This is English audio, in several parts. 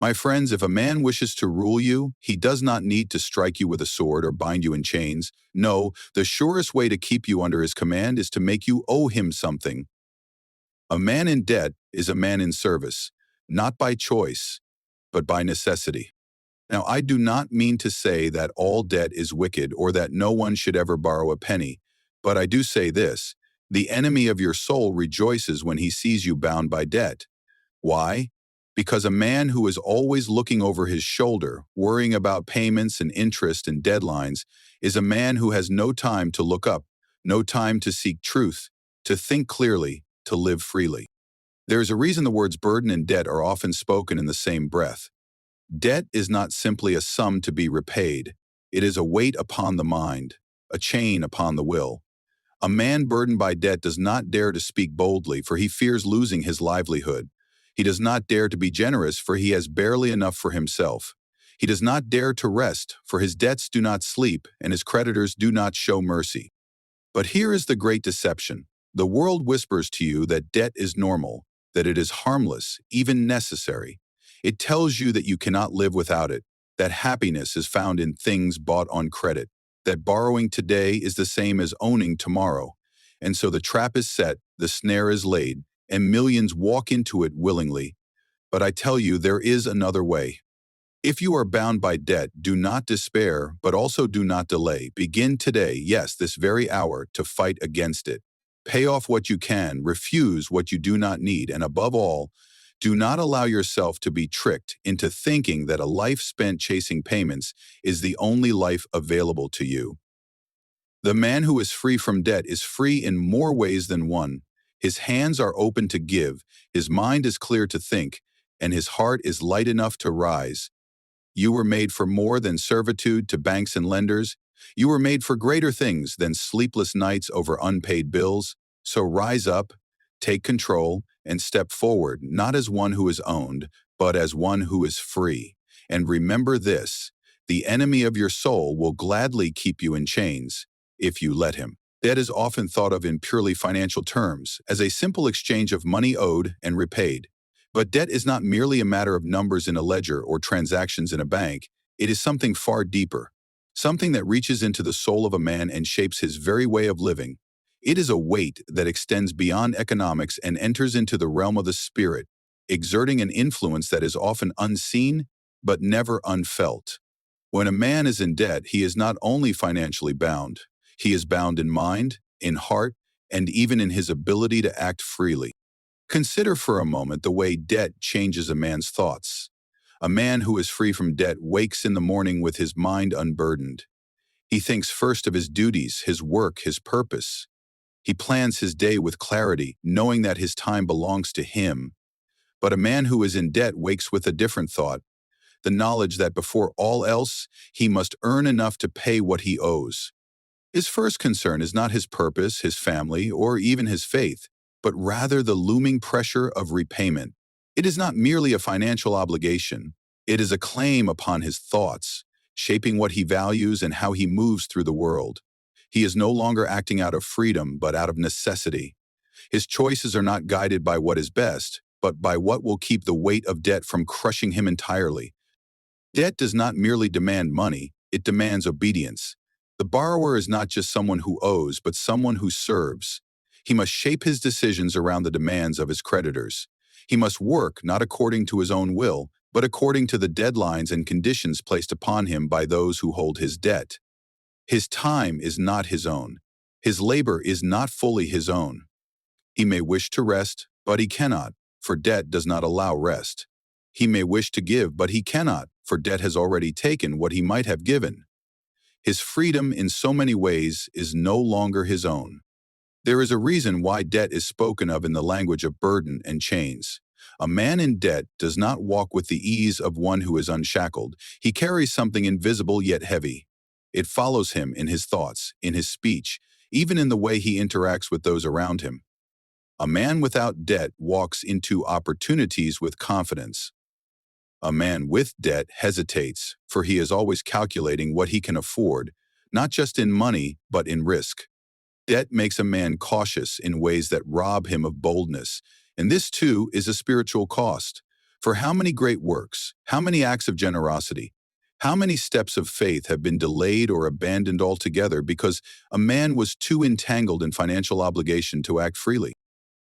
My friends, if a man wishes to rule you, he does not need to strike you with a sword or bind you in chains. No, the surest way to keep you under his command is to make you owe him something. A man in debt is a man in service, not by choice, but by necessity. Now, I do not mean to say that all debt is wicked or that no one should ever borrow a penny, but I do say this: the enemy of your soul rejoices when he sees you bound by debt. Why? Because a man who is always looking over his shoulder, worrying about payments and interest and deadlines, is a man who has no time to look up, no time to seek truth, to think clearly, to live freely. There is a reason the words burden and debt are often spoken in the same breath. Debt is not simply a sum to be repaid. It is a weight upon the mind, a chain upon the will. A man burdened by debt does not dare to speak boldly, for he fears losing his livelihood. He does not dare to be generous, for he has barely enough for himself. He does not dare to rest, for his debts do not sleep, and his creditors do not show mercy. But here is the great deception. The world whispers to you that debt is normal, that it is harmless, even necessary. It tells you that you cannot live without it, that happiness is found in things bought on credit, that borrowing today is the same as owning tomorrow. And so the trap is set, the snare is laid, and millions walk into it willingly. But I tell you, there is another way. If you are bound by debt, do not despair, but also do not delay. Begin today, yes, this very hour, to fight against it. Pay off what you can, refuse what you do not need, and above all, do not allow yourself to be tricked into thinking that a life spent chasing payments is the only life available to you. The man who is free from debt is free in more ways than one. His hands are open to give, his mind is clear to think, and his heart is light enough to rise. You were made for more than servitude to banks and lenders. You were made for greater things than sleepless nights over unpaid bills. So rise up, take control, and step forward, not as one who is owned, but as one who is free. And remember this: the enemy of your soul will gladly keep you in chains if you let him. Debt is often thought of in purely financial terms, as a simple exchange of money owed and repaid. But debt is not merely a matter of numbers in a ledger or transactions in a bank. It is something far deeper, something that reaches into the soul of a man and shapes his very way of living. It is a weight that extends beyond economics and enters into the realm of the spirit, exerting an influence that is often unseen but never unfelt. When a man is in debt, he is not only financially bound, he is bound in mind, in heart, and even in his ability to act freely. Consider for a moment the way debt changes a man's thoughts. A man who is free from debt wakes in the morning with his mind unburdened. He thinks first of his duties, his work, his purpose. He plans his day with clarity, knowing that his time belongs to him. But a man who is in debt wakes with a different thought, the knowledge that before all else, he must earn enough to pay what he owes. His first concern is not his purpose, his family, or even his faith, but rather the looming pressure of repayment. It is not merely a financial obligation. It is a claim upon his thoughts, shaping what he values and how he moves through the world. He is no longer acting out of freedom, but out of necessity. His choices are not guided by what is best, but by what will keep the weight of debt from crushing him entirely. Debt does not merely demand money, it demands obedience. The borrower is not just someone who owes, but someone who serves. He must shape his decisions around the demands of his creditors. He must work not according to his own will, but according to the deadlines and conditions placed upon him by those who hold his debt. His time is not his own. His labor is not fully his own. He may wish to rest, but he cannot, for debt does not allow rest. He may wish to give, but he cannot, for debt has already taken what he might have given. His freedom in so many ways is no longer his own. There is a reason why debt is spoken of in the language of burden and chains. A man in debt does not walk with the ease of one who is unshackled. He carries something invisible yet heavy. It follows him in his thoughts, in his speech, even in the way he interacts with those around him. A man without debt walks into opportunities with confidence. A man with debt hesitates, for he is always calculating what he can afford, not just in money, but in risk. Debt makes a man cautious in ways that rob him of boldness, and this too is a spiritual cost. For how many great works, how many acts of generosity, how many steps of faith have been delayed or abandoned altogether because a man was too entangled in financial obligation to act freely?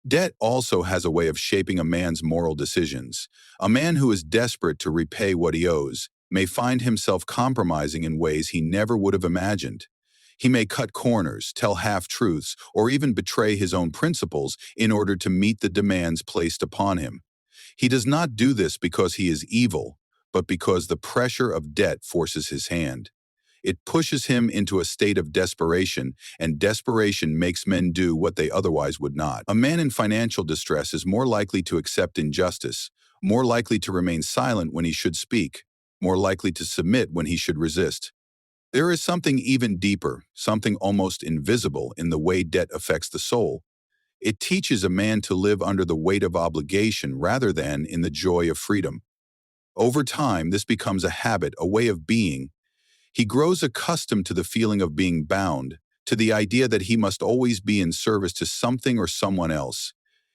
Debt also has a way of shaping a man's moral decisions. A man who is desperate to repay what he owes may find himself compromising in ways he never would have imagined. He may cut corners, tell half-truths, or even betray his own principles in order to meet the demands placed upon him. He does not do this because he is evil, but because the pressure of debt forces his hand. It pushes him into a state of desperation, and desperation makes men do what they otherwise would not. A man in financial distress is more likely to accept injustice, more likely to remain silent when he should speak, more likely to submit when he should resist. There is something even deeper, something almost invisible in the way debt affects the soul. It teaches a man to live under the weight of obligation rather than in the joy of freedom. Over time, this becomes a habit, a way of being. He grows accustomed to the feeling of being bound, to the idea that he must always be in service to something or someone else.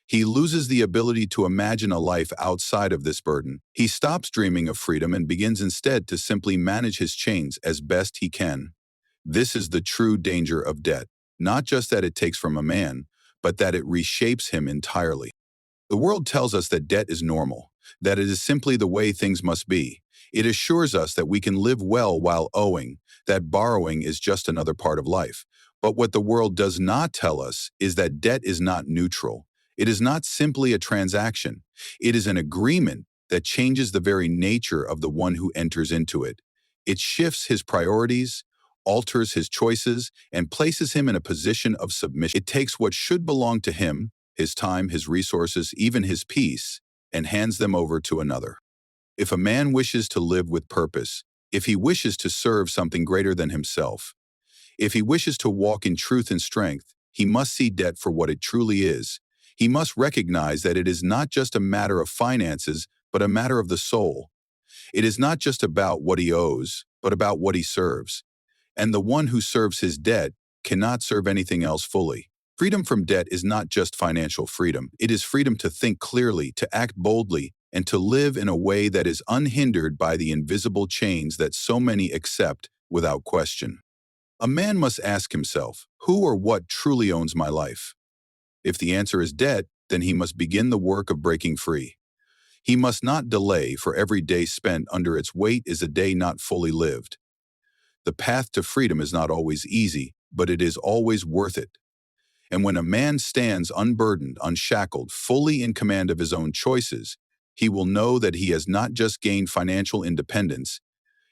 He loses the ability to imagine a life outside of this burden. He stops dreaming of freedom and begins instead to simply manage his chains as best he can. This is the true danger of debt, not just that it takes from a man, but that it reshapes him entirely. The world tells us that debt is normal, that it is simply the way things must be. It assures us that we can live well while owing, that borrowing is just another part of life. But what the world does not tell us is that debt is not neutral. It is not simply a transaction. It is an agreement that changes the very nature of the one who enters into it. It shifts his priorities, alters his choices, and places him in a position of submission. It takes what should belong to him, his time, his resources, even his peace, and hands them over to another. If a man wishes to live with purpose, if he wishes to serve something greater than himself, if he wishes to walk in truth and strength, he must see debt for what it truly is. He must recognize that it is not just a matter of finances, but a matter of the soul. It is not just about what he owes, but about what he serves. And the one who serves his debt cannot serve anything else fully. Freedom from debt is not just financial freedom. It is freedom to think clearly, to act boldly, and to live in a way that is unhindered by the invisible chains that so many accept without question. A man must ask himself, who or what truly owns my life? If the answer is debt, then he must begin the work of breaking free. He must not delay, for every day spent under its weight is a day not fully lived. The path to freedom is not always easy, but it is always worth it. And when a man stands unburdened, unshackled, fully in command of his own choices, he will know that he has not just gained financial independence,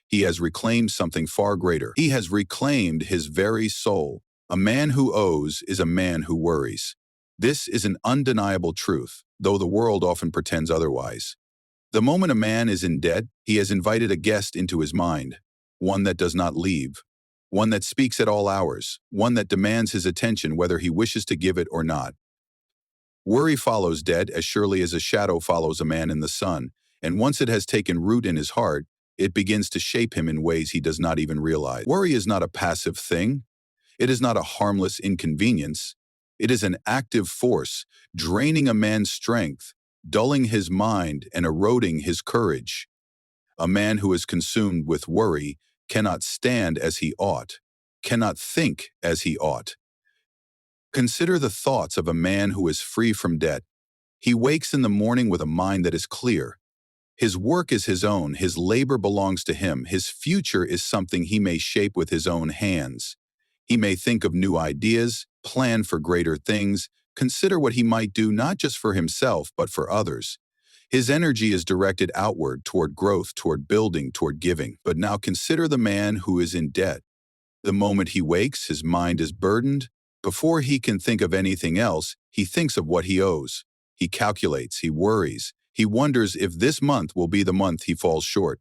he has reclaimed something far greater. He has reclaimed his very soul. A man who owes is a man who worries. This is an undeniable truth, though the world often pretends otherwise. The moment a man is in debt, he has invited a guest into his mind, one that does not leave, one that speaks at all hours, one that demands his attention whether he wishes to give it or not. Worry follows debt as surely as a shadow follows a man in the sun, and once it has taken root in his heart, it begins to shape him in ways he does not even realize. Worry is not a passive thing. It is not a harmless inconvenience. It is an active force, draining a man's strength, dulling his mind, and eroding his courage. A man who is consumed with worry cannot stand as he ought, cannot think as he ought. Consider the thoughts of a man who is free from debt. He wakes in the morning with a mind that is clear. His work is his own, his labor belongs to him, his future is something he may shape with his own hands. He may think of new ideas, plan for greater things, consider what he might do not just for himself but for others. His energy is directed outward, toward growth, toward building, toward giving. But now consider the man who is in debt. The moment he wakes, his mind is burdened. Before he can think of anything else, he thinks of what he owes. He calculates, he worries. He wonders if this month will be the month he falls short.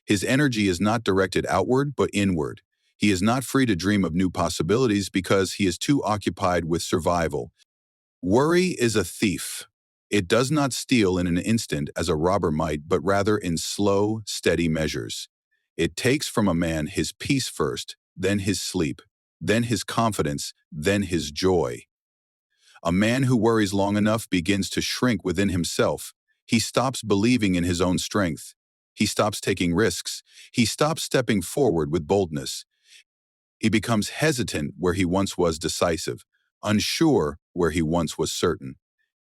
His energy is not directed outward, but inward. He is not free to dream of new possibilities because he is too occupied with survival. Worry is a thief. It does not steal in an instant as a robber might, but rather in slow, steady measures. It takes from a man his peace first, then his sleep, then his confidence, then his joy. A man who worries long enough begins to shrink within himself. He stops believing in his own strength. He stops taking risks. He stops stepping forward with boldness. He becomes hesitant where he once was decisive, unsure where he once was certain.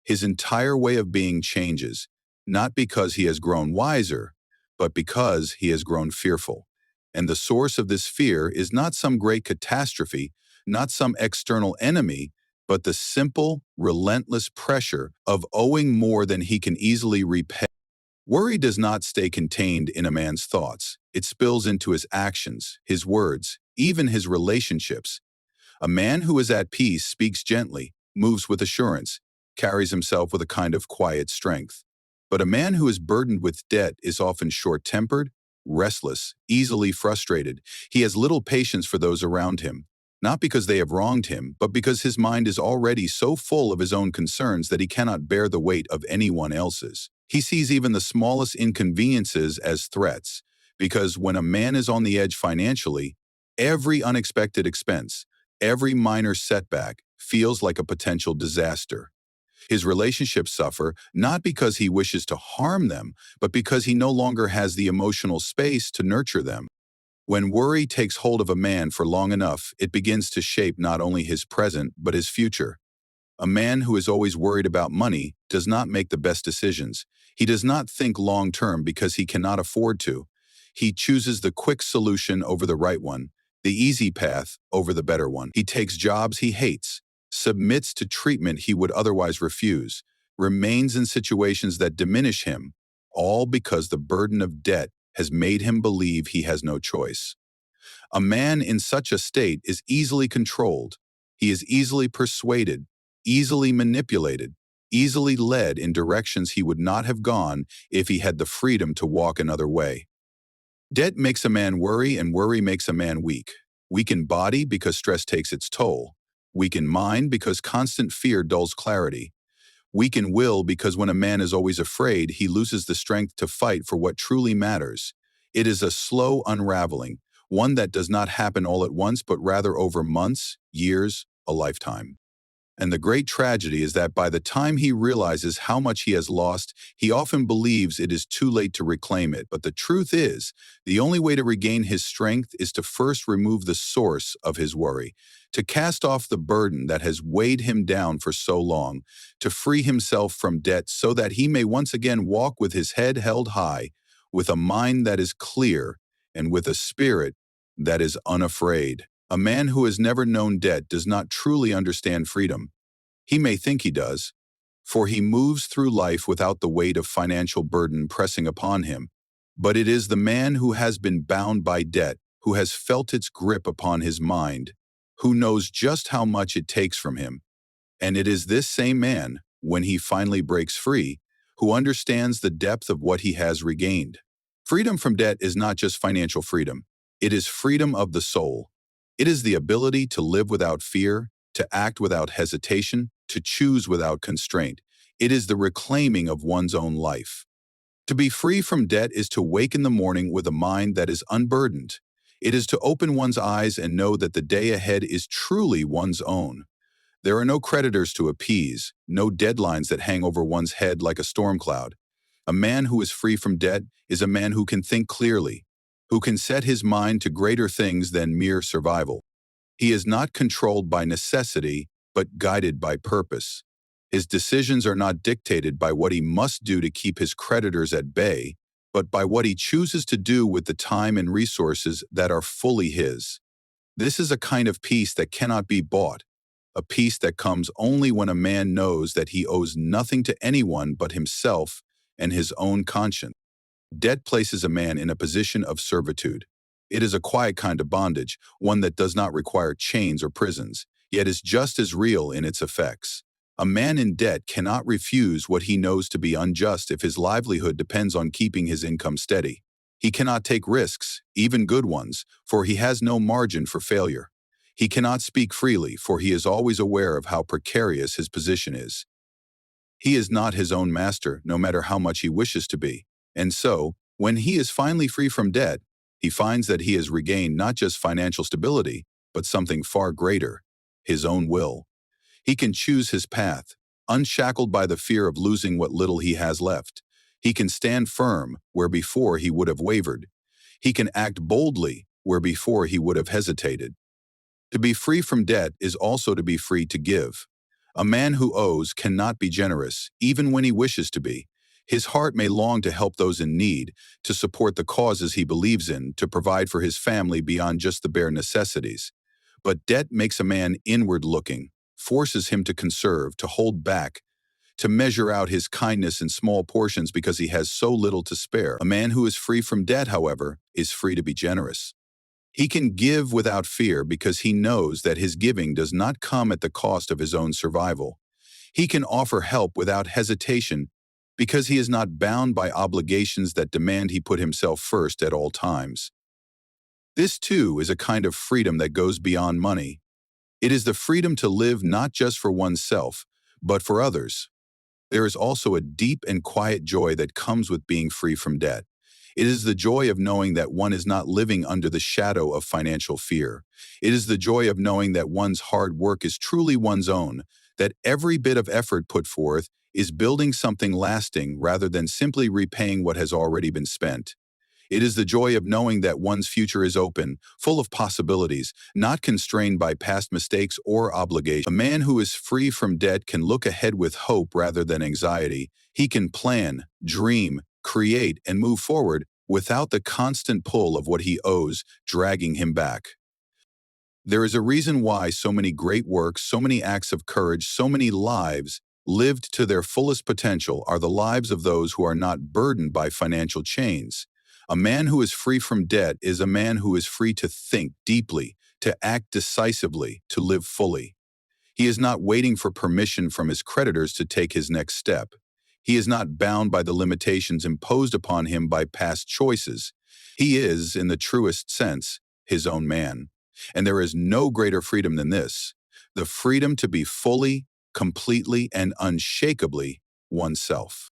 His entire way of being changes, not because he has grown wiser, but because he has grown fearful. And the source of this fear is not some great catastrophe, not some external enemy, but the simple, relentless pressure of owing more than he can easily repay. Worry does not stay contained in a man's thoughts. It spills into his actions, his words, even his relationships. A man who is at peace speaks gently, moves with assurance, carries himself with a kind of quiet strength. But a man who is burdened with debt is often short-tempered, restless, easily frustrated. He has little patience for those around him, not because they have wronged him, but because his mind is already so full of his own concerns that he cannot bear the weight of anyone else's. He sees even the smallest inconveniences as threats, because when a man is on the edge financially, every unexpected expense, every minor setback feels like a potential disaster. His relationships suffer not because he wishes to harm them, but because he no longer has the emotional space to nurture them. When worry takes hold of a man for long enough, it begins to shape not only his present, but his future. A man who is always worried about money does not make the best decisions. He does not think long-term because he cannot afford to. He chooses the quick solution over the right one, the easy path over the better one. He takes jobs he hates, submits to treatment he would otherwise refuse, remains in situations that diminish him, all because the burden of debt has made him believe he has no choice. A man in such a state is easily controlled. He is easily persuaded, easily manipulated, easily led in directions he would not have gone if he had the freedom to walk another way. Debt makes a man worry, and worry makes a man weak. Weak in body because stress takes its toll. Weak in mind because constant fear dulls clarity. Weak in will because when a man is always afraid, he loses the strength to fight for what truly matters. It is a slow unraveling, one that does not happen all at once, but rather over months, years, a lifetime. And the great tragedy is that by the time he realizes how much he has lost, he often believes it is too late to reclaim it. But the truth is, the only way to regain his strength is to first remove the source of his worry, to cast off the burden that has weighed him down for so long, to free himself from debt so that he may once again walk with his head held high, with a mind that is clear, and with a spirit that is unafraid. A man who has never known debt does not truly understand freedom. He may think he does, for he moves through life without the weight of financial burden pressing upon him. But it is the man who has been bound by debt, who has felt its grip upon his mind, who knows just how much it takes from him. And it is this same man, when he finally breaks free, who understands the depth of what he has regained. Freedom from debt is not just financial freedom. It is freedom of the soul. It is the ability to live without fear, to act without hesitation, to choose without constraint. It is the reclaiming of one's own life. To be free from debt is to wake in the morning with a mind that is unburdened. It is to open one's eyes and know that the day ahead is truly one's own. There are no creditors to appease, no deadlines that hang over one's head like a storm cloud. A man who is free from debt is a man who can think clearly, who can set his mind to greater things than mere survival. He is not controlled by necessity, but guided by purpose. His decisions are not dictated by what he must do to keep his creditors at bay, but by what he chooses to do with the time and resources that are fully his. This is a kind of peace that cannot be bought, a peace that comes only when a man knows that he owes nothing to anyone but himself and his own conscience. Debt places a man in a position of servitude. It is a quiet kind of bondage, one that does not require chains or prisons, yet is just as real in its effects. A man in debt cannot refuse what he knows to be unjust if his livelihood depends on keeping his income steady. He cannot take risks, even good ones, for he has no margin for failure. He cannot speak freely, for he is always aware of how precarious his position is. He is not his own master, no matter how much he wishes to be. And so, when he is finally free from debt, he finds that he has regained not just financial stability, but something far greater, his own will. He can choose his path, unshackled by the fear of losing what little he has left. He can stand firm where before he would have wavered. He can act boldly where before he would have hesitated. To be free from debt is also to be free to give. A man who owes cannot be generous, even when he wishes to be. His heart may long to help those in need, to support the causes he believes in, to provide for his family beyond just the bare necessities. But debt makes a man inward-looking, forces him to conserve, to hold back, to measure out his kindness in small portions because he has so little to spare. A man who is free from debt, however, is free to be generous. He can give without fear because he knows that his giving does not come at the cost of his own survival. He can offer help without hesitation because he is not bound by obligations that demand he put himself first at all times. This, too, is a kind of freedom that goes beyond money. It is the freedom to live not just for oneself, but for others. There is also a deep and quiet joy that comes with being free from debt. It is the joy of knowing that one is not living under the shadow of financial fear. It is the joy of knowing that one's hard work is truly one's own, that every bit of effort put forth is building something lasting rather than simply repaying what has already been spent. It is the joy of knowing that one's future is open, full of possibilities, not constrained by past mistakes or obligations. A man who is free from debt can look ahead with hope rather than anxiety. He can plan, dream, create, and move forward without the constant pull of what he owes dragging him back. There is a reason why so many great works, so many acts of courage, so many lives lived to their fullest potential are the lives of those who are not burdened by financial chains. A man who is free from debt is a man who is free to think deeply, to act decisively, to live fully. He is not waiting for permission from his creditors to take his next step. He is not bound by the limitations imposed upon him by past choices. He is, in the truest sense, his own man. And there is no greater freedom than this, the freedom to be fully, completely, and unshakably oneself.